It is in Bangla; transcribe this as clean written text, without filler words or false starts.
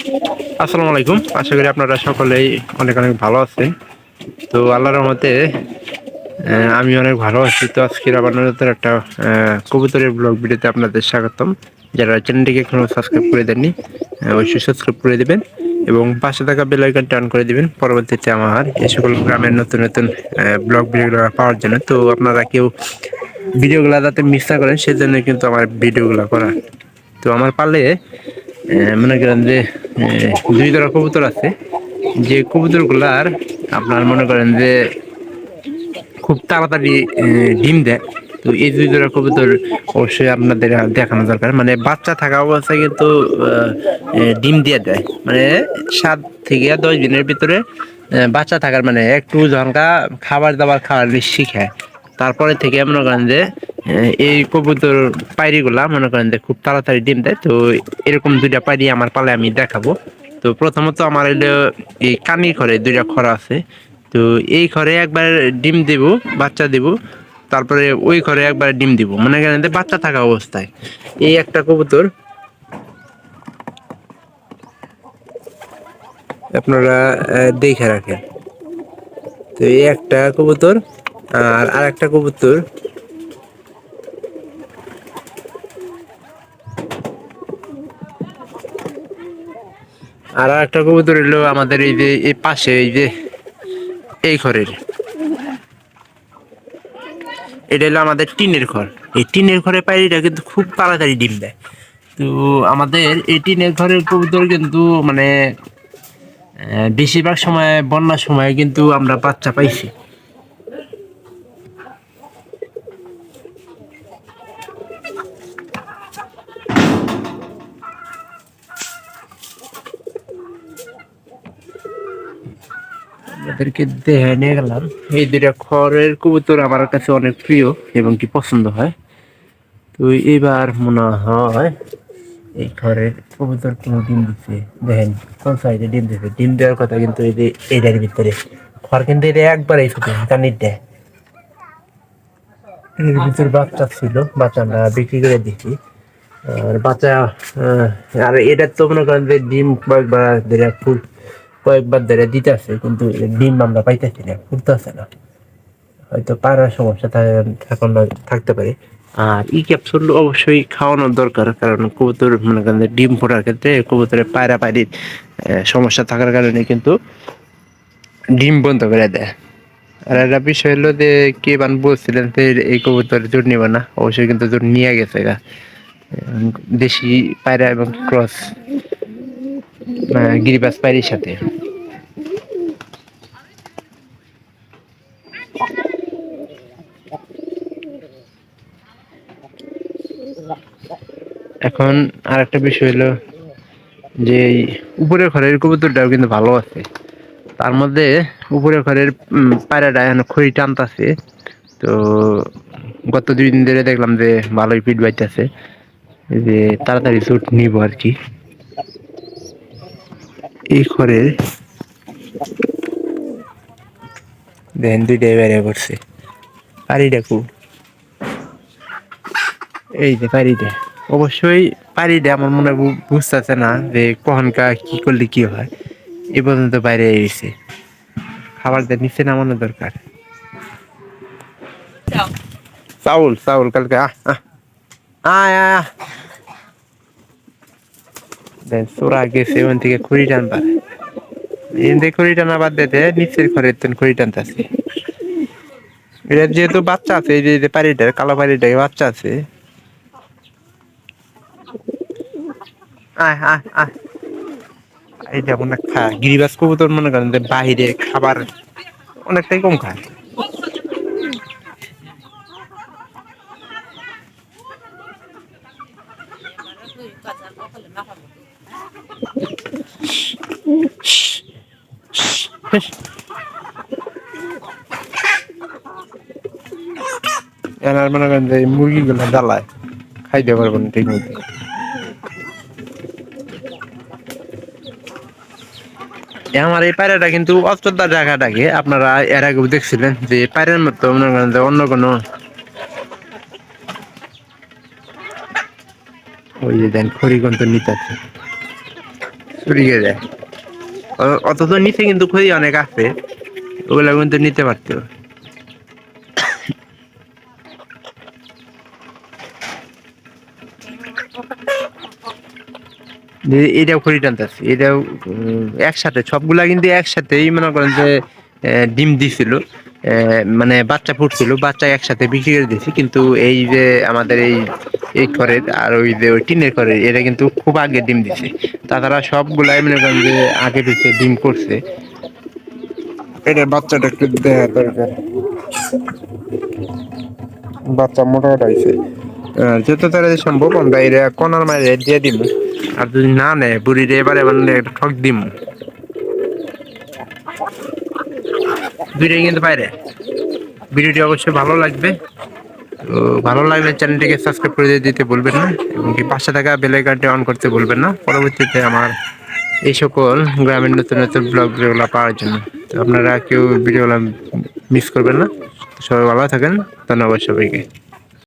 আসসালামু আলাইকুম। আশা করি আপনারা সকলেই অনেক অনেক ভালো আছেন। তো আল্লাহর রহমতে আমি অনেক ভালো আছি। তো আজকের আবার নতুন একটা কবুতরের ব্লগ ভিডিওতে আপনাদের স্বাগতম। যারা চ্যানেলটিকে এখনো সাবস্ক্রাইব করে দেননি অবশ্যই সাবস্ক্রাইব করে দেবেন এবং পাশে থাকা বেল আইকনটা অন করে দিবেন পরবর্তীতে আমার এই সকল গ্রামের নতুন নতুন ব্লগ ভিডিওগুলো পাওয়ার জন্য। তো আপনারা কেউ ভিডিওগুলো যাতে মিস না করেন সেজন্য কিন্তু আমার ভিডিওগুলো করা। তো আমার পালে মনে করেন যে দুই ধরনের কবুতর আছে, যে কবুতরগুলার আপনার মনে করেন যে খুব তাড়াতাড়ি ডিম দেয়। তো এই দুই ধরনের কবুতর অবশ্যই আপনাদের দেখানো দরকার। মানে বাচ্চা থাকা অবস্থায় কিন্তু ডিম দিয়ে দেয়, মানে 7 থেকে 10 দিনের ভিতরে বাচ্চা থাকার মানে একটু যখনকা খাবার দাবার খাওয়ার শিখায় তারপরে থেকে মনে করেন যে এই কবুতর পায়রিগুলা মনে করেন যে খুব তাড়াতাড়ি ডিম দেয়। তো এরকম দুইটা পায়রি আমার পালে আমি দেখাবো। তো প্রথমত আমার হইলো এই কানি ঘরে দুইটা খরা আছে। তো এই ঘরে একবার ডিম দিব, বাচ্চা দিব, তারপরে ওই ঘরে একবার ডিম দিব, মনে করেন যে বাচ্চা থাকা অবস্থায়। এই একটা কবুতর আপনারা দেখে রাখেন। তো এই একটা কবুতর আর আরেকটা কবুতর আর একটা কবুতর হলো আমাদের এই যে এই পাশে এই যে এই ঘরের, এটা হলো আমাদের টিনের ঘর। এই টিনের ঘরে পায়রিটা কিন্তু খুব তাড়াতাড়ি ডিম দেয়। তো আমাদের এই টিনের ঘরের কবুতর কিন্তু মানে বেশিরভাগ সময় বন্যার সময় কিন্তু আমরা বাচ্চা পাইছি। আমাদেরকে দেখে নিয়ে গেলাম। এই দুইটা খড়ের কবুতর আমার কাছে অনেক প্রিয় এবং কি পছন্দ হয়। তো এবার মনে হয় এই ঘরের কবুতর কোনো ডিম দিচ্ছে, দেখেন কোন সাইডে ডিম দিচ্ছে। ডিম দেওয়ার কথা কিন্তু এই যে এইটার ভিতরে খড় কিন্তু এটা একবারেই ছোট কানির দেয়। এর ভিতর বাচ্চা ছিল, বাচ্চা আমরা বিক্রি করে দিচ্ছি। আর বাচ্চা আর এটা তো মনে করেন যে ডিম কয়েকবার ধরে ফুল কয়েকবার ধরে দিতেছে, কিন্তু ডিম আমরা পাইতেছি না, ফুটতেছে না। হয়তো পায়রার সমস্যা থাকতে পারে। আর ই ক্যাপসুল অবশ্যই খাওয়ানোর দরকার, কারণ কবুতর মনে করেন যে ডিম ফোটার ক্ষেত্রে কবুতরের পায়রা পায়রির সমস্যা থাকার কারণে কিন্তু ডিম বন্ধ করে দেয়। আর একটা বিষয় হলো যে কে বলছিলেন যে এই কবুতর জোর নিবে না, অবশ্যই কিন্তু জোর নিয়ে গেছে গা। দেশি পায়রা এবং ক্রস গিরিবাজ পায়রির সাথে। এখন আর একটা বিষয় হলো যে এই উপরের ঘরের কবুতরটাও কিন্তু ভালো আছে। তার মধ্যে উপরের ঘরের পায়রাটা এখন খড়ি টানতাছে। তো গত 2 দিন ধরে দেখলাম যে ভালোই পিট বাইতেছে, যে তাড়াতাড়ি চোট নিব আর কি। এই ঘরের দেখেন দুইটাই বেরিয়ে পড়ছে। পাড়িটা খুব এই যে পাড়িটা অবশ্যই পাড়িটা আমার মনে হয় বুঝতেছে না যে কখনকা কি করলে কি হয়। এ পর্যন্ত বাইরে এসেছে, খাবার দিয়ে নিচে নামানো দরকার। চাউল চাউল কালকে আয় আয় আয়। চোরা গেছে ওখান থেকে খড়ি টানবার, এনে খড়ি টানা বাদ দিতে নিচের ঘরের খড়ি টানতেছে। এটা যেহেতু বাচ্চা আছে, এই যে পাড়িটার কালো পাড়িটাকে বাচ্চা আছে। আয় আয় আয়। এইটা মনে খায় গিরিবাজ কবুতর, মনে করেন যে বাহিরে খাবার অনেকটাই কম খায়। এনার মনে করেন যে মুরগিগুলো জ্বালায় খাইতে পারবো না ঠিক মতো। আমার এই পায়রাটা কিন্তু অচোদ্দা জায়গাটাকে আপনারা এর আগেও দেখছিলেন যে পায়রার মতো মনে করেন যে অন্য কোনো ওই যে দেন খড়ি কন্ত নিতে আছে। উড়িয়ে যায়। অথচ নিচে কিন্তু খুবই অনেক আছে, ওগুলো কিন্তু নিতে পারতো। এটাও খড়ি টানতেছে, এটাও একসাথে সবগুলা কিন্তু একসাথেই মনে করেন যে ডিম দিছিল, মানে বাচ্চা ফুটছিল, বাচ্চা একসাথে বিক্রি করে দিয়েছি। কিন্তু এই যে আমাদের এই ঘরের আর ওই যে ওই টিনের ঘরের, এটা কিন্তু খুব আগে ডিম দিছে। তাছাড়া সবগুলাই মনে করেন যে আগে দিচ্ছে ডিম করছে। এটার বাচ্চাটা একটু দেখা দরকার, বাচ্চা মোটামুটি হয়েছে। যত তাড়াতাড়ি সম্ভব আমরা এটা কর্নার মারে দিয়ে দিব। আর যদি না নেয় বুড়িরে এবারে মানে একটা ঠক দিম, দুইটাই কিন্তু বাইরে। ভিডিওটি অবশ্যই ভালো লাগবে, তো ভালো লাগলে চ্যানেলটিকে সাবস্ক্রাইব করে দিতে ভুলবেন না, এবং কি পাশে থাকা বেল আইকনটি অন করতে ভুলবেন না পরবর্তীতে আমার এই সকল গ্রামের নতুন নতুন ব্লগ যেগুলো পাওয়ার জন্য। তো আপনারা কেউ ভিডিওগুলো মিস করবেন না। সবাই ভালো থাকেন, ধন্যবাদ সবাইকে।